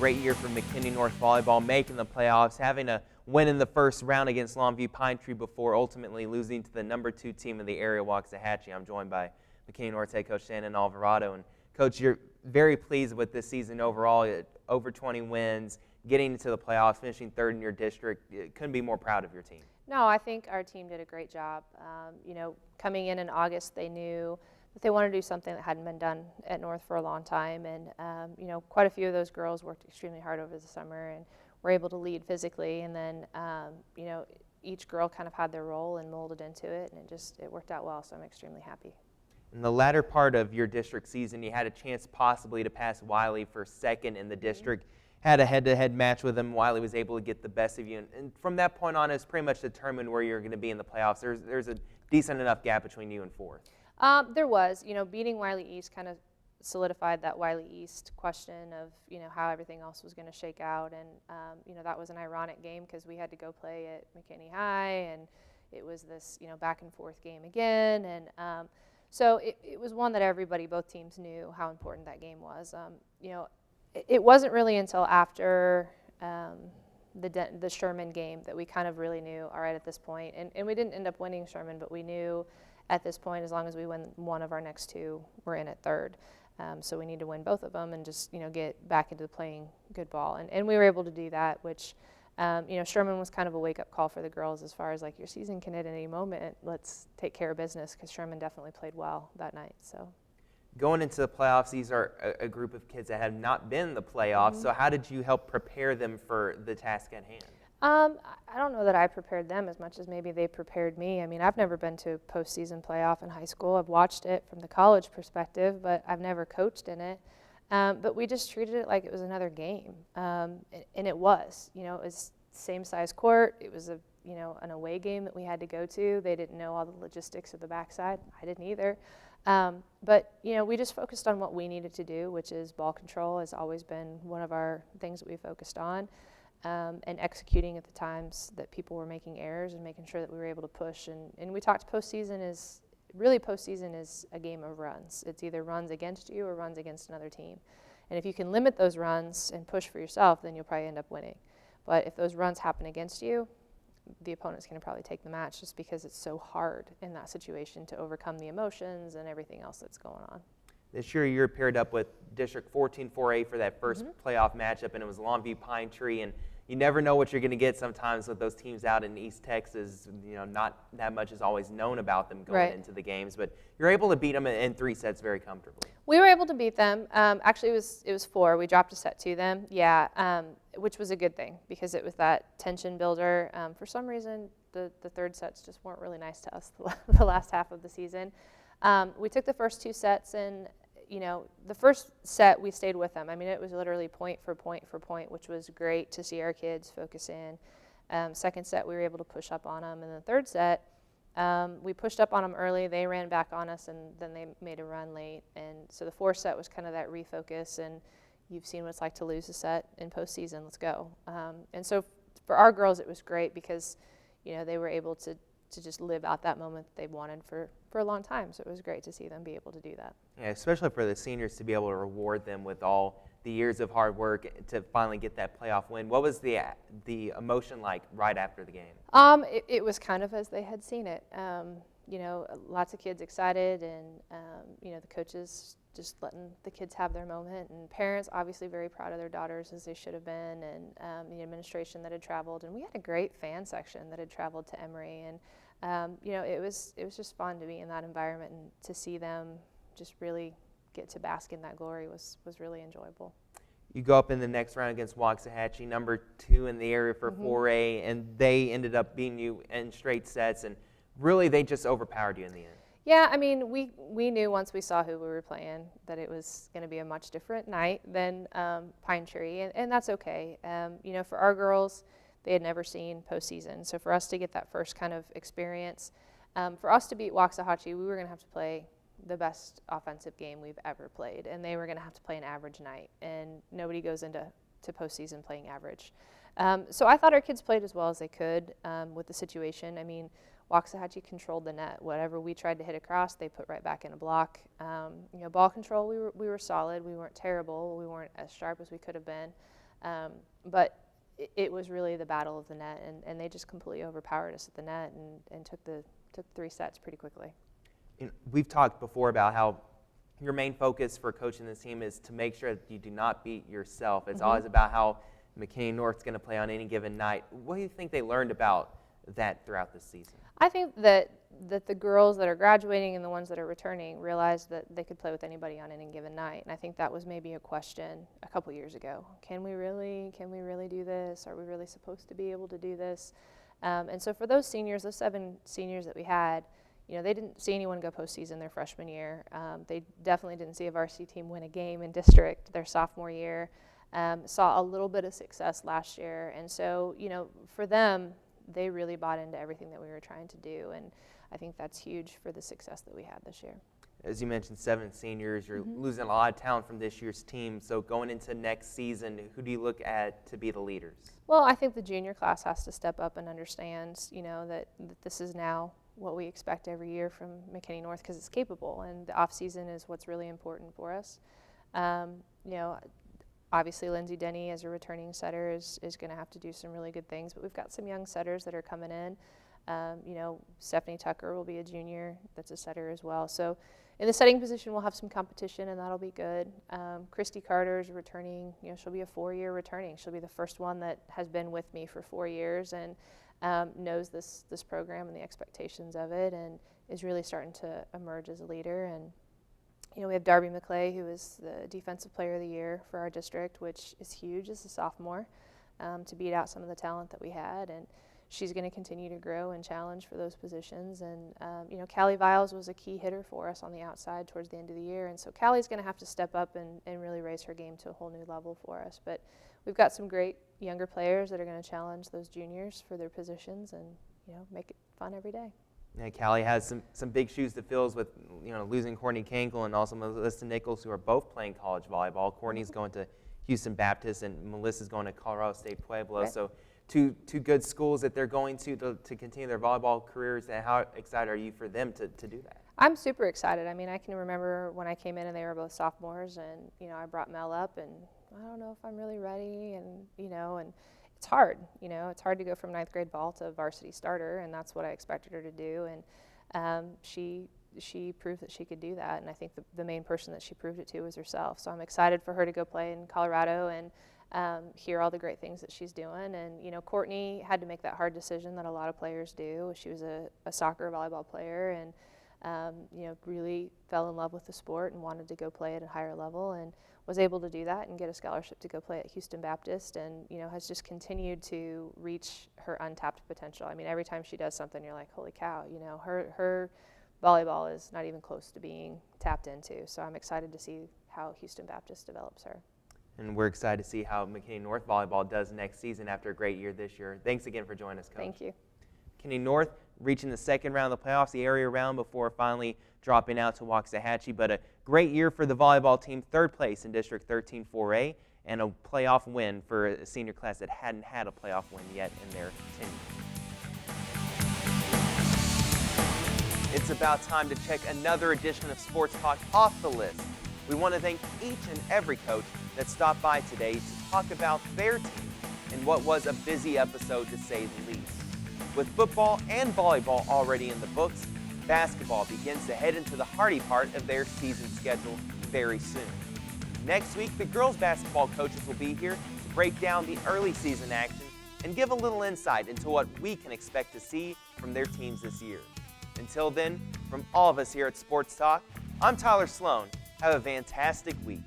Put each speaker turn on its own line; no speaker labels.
great year for McKinney North volleyball, making the playoffs, having a win in the first round against Longview Pine Tree before ultimately losing to the #2 team in the area, Waxahachie. I'm joined by McKinney North head coach Shannon Alvarado. And Coach, you're very pleased with this season overall, over 20 wins, getting into the playoffs, finishing third in your district. Couldn't be more proud of your team.
No, I think our team did a great job. Coming in August, they knew that they wanted to do something that hadn't been done at North for a long time. And, quite a few of those girls worked extremely hard over the summer and were able to lead physically. And then, each girl kind of had their role and molded into it. And it worked out well, so I'm extremely happy.
In the latter part of your district season, you had a chance possibly to pass Wiley for second in the district. Had a head-to-head match with them. Wiley was able to get the best of you. And from that point on, it's pretty much determined where you're going to be in the playoffs. There's a decent enough gap between you and fourth.
There was. Beating Wiley East kind of solidified that Wiley East question of, how everything else was going to shake out. And, that was an ironic game because we had to go play at McKinney High, and it was this, back and forth game again. And so it was one that both teams knew how important that game was. It wasn't really until after the Sherman game that we kind of really knew, all right, at this point. And we didn't end up winning Sherman, but we knew at this point, as long as we win one of our next two, we're in at third. So we need to win both of them and just, get back into playing good ball. And we were able to do that, which, Sherman was kind of a wake-up call for the girls as far as, your season can end at any moment. Let's take care of business, because Sherman definitely played well that night. So.
Going into the playoffs, these are a group of kids that have not been in the playoffs. So how did you help prepare them for the task at hand?
I don't know that I prepared them as much as maybe they prepared me. I mean, I've never been to a postseason playoff in high school. I've watched it from the college perspective, but I've never coached in it. But we just treated it like it was another game. And it was. It was same size court. It was an away game that we had to go to. They didn't know all the logistics of the backside. I didn't either. But we just focused on what we needed to do, which is ball control has always been one of our things that we focused on, and executing at the times that people were making errors and making sure that we were able to push. And we talked postseason is a game of runs. It's either runs against you or runs against another team. And if you can limit those runs and push for yourself, then you'll probably end up winning. But if those runs happen against you, the opponent's going to probably take the match, just because it's so hard in that situation to overcome the emotions and everything else that's going on.
This year, you're paired up with District 14 4A for that first playoff matchup, and it was Longview Pine Tree. And you never know what you're going to get sometimes with those teams out in East Texas. Not that much is always known about them going into the games, but you're able to beat them in 3 sets very comfortably.
We were able to beat them. Actually, it was 4. We dropped a set to them. Which was a good thing, because it was that tension builder. For some reason, the third sets just weren't really nice to us the last half of the season. We took the first 2 sets, and the first set we stayed with them. I mean, it was literally point for point for point, which was great to see our kids focus in. Second set, we were able to push up on them. And the third set, we pushed up on them early. They ran back on us, and then they made a run late. And so the fourth set was kind of that refocus, and you've seen what it's like to lose a set in postseason. Let's go. And so for our girls, it was great because, they were able to just live out that moment that they've wanted for a long time. So it was great to see them be able to do that. Yeah,
especially for the seniors to be able to reward them with all the years of hard work to finally get that playoff win. What was the emotion like right after the game?
It was kind of as they had seen it. Lots of kids excited, and the coaches just letting the kids have their moment, and parents obviously very proud of their daughters, as they should have been, and the administration that had traveled. And we had a great fan section that had traveled to Emory, and it was just fun to be in that environment, and to see them just really get to bask in that glory was really enjoyable.
You go up in the next round against Waxahachie, #2 in the area for 4A, and they ended up beating you in straight sets, and really they just overpowered you in the end.
Yeah, I mean, we knew once we saw who we were playing that it was going to be a much different night than Pine Tree, and that's okay. For our girls, they had never seen postseason, so for us to get that first kind of experience, for us to beat Waxahachie, we were going to have to play the best offensive game we've ever played, and they were going to have to play an average night, and nobody goes into postseason playing average. So I thought our kids played as well as they could with the situation. I mean, Waxahachie controlled the net. Whatever we tried to hit across, they put right back in a block. Ball control, we were solid. We weren't terrible. We weren't as sharp as we could have been. But it was really the battle of the net, and they just completely overpowered us at the net and took 3 sets pretty quickly.
We've talked before about how your main focus for coaching this team is to make sure that you do not beat yourself. It's always about how McKinney North's going to play on any given night. What do you think they learned about that throughout this season?
I think that the girls that are graduating and the ones that are returning realized that they could play with anybody on any given night. And I think that was maybe a question a couple years ago. Can we really do this? Are we really supposed to be able to do this? And so for those seniors, those 7 seniors that we had, they didn't see anyone go postseason their freshman year. They definitely didn't see a varsity team win a game in district their sophomore year. Saw a little bit of success last year. And so, for them, they really bought into everything that we were trying to do. And I think that's huge for the success that we had this year.
As you mentioned, 7 seniors, you're losing a lot of talent from this year's team. So going into next season, who do you look at to be the leaders?
Well, I think the junior class has to step up and understand, that this is now what we expect every year from McKinney North because it's capable, and the off season is what's really important for us. Obviously Lindsay Denny as a returning setter is going to have to do some really good things, but we've got some young setters that are coming in. Stephanie Tucker will be a junior that's a setter as well. So in the setting position, we'll have some competition, and that'll be good. Christy Carter is returning. She'll be a 4-year returning. She'll be the first one that has been with me for 4 years and knows this program and the expectations of it, and is really starting to emerge as a leader. And we have Darby McClay, who is the Defensive Player of the Year for our district, which is huge as a sophomore, to beat out some of the talent that we had. And she's going to continue to grow and challenge for those positions. And, Callie Viles was a key hitter for us on the outside towards the end of the year. And so Callie's going to have to step up and really raise her game to a whole new level for us. But we've got some great younger players that are going to challenge those juniors for their positions and, make it fun every day.
Yeah, Callie has some big shoes to fill with, losing Courtney Cankle and also Melissa Nichols, who are both playing college volleyball. Courtney's going to Houston Baptist and Melissa's going to Colorado State Pueblo. Right. So two good schools that they're going to continue their volleyball careers. And how excited are you for them to do that?
I'm super excited. I mean, I can remember when I came in and they were both sophomores, and I brought Mel up, and I don't know if I'm really ready, and and it's hard. It's hard to go from 9th grade ball to varsity starter, and that's what I expected her to do. And she proved that she could do that, and I think the main person that she proved it to was herself. So I'm excited for her to go play in Colorado and hear all the great things that she's doing. And Courtney had to make that hard decision that a lot of players do. She was a soccer volleyball player, and really fell in love with the sport and wanted to go play at a higher level, and was able to do that and get a scholarship to go play at Houston Baptist, and has just continued to reach her untapped potential. I mean, every time she does something, you're like, holy cow, her volleyball is not even close to being tapped into. So I'm excited to see how Houston Baptist develops her.
And we're excited to see how McKinney North volleyball does next season after a great year this year. Thanks again for joining us, Coach.
Thank you.
McKinney North reaching the second round of the playoffs, the area round, before finally dropping out to Waxahachie. But a great year for the volleyball team, 3rd place in District 13 4A, and a playoff win for a senior class that hadn't had a playoff win yet in their tenure. It's about time to check another edition of Sports Talk off the list. We want to thank each and every coach that stopped by today to talk about their team in what was a busy episode, to say the least. With football and volleyball already in the books, basketball begins to head into the hearty part of their season schedule very soon. Next week, the girls basketball coaches will be here to break down the early season action and give a little insight into what we can expect to see from their teams this year. Until then, from all of us here at Sports Talk, I'm Tyler Sloan. Have a fantastic week.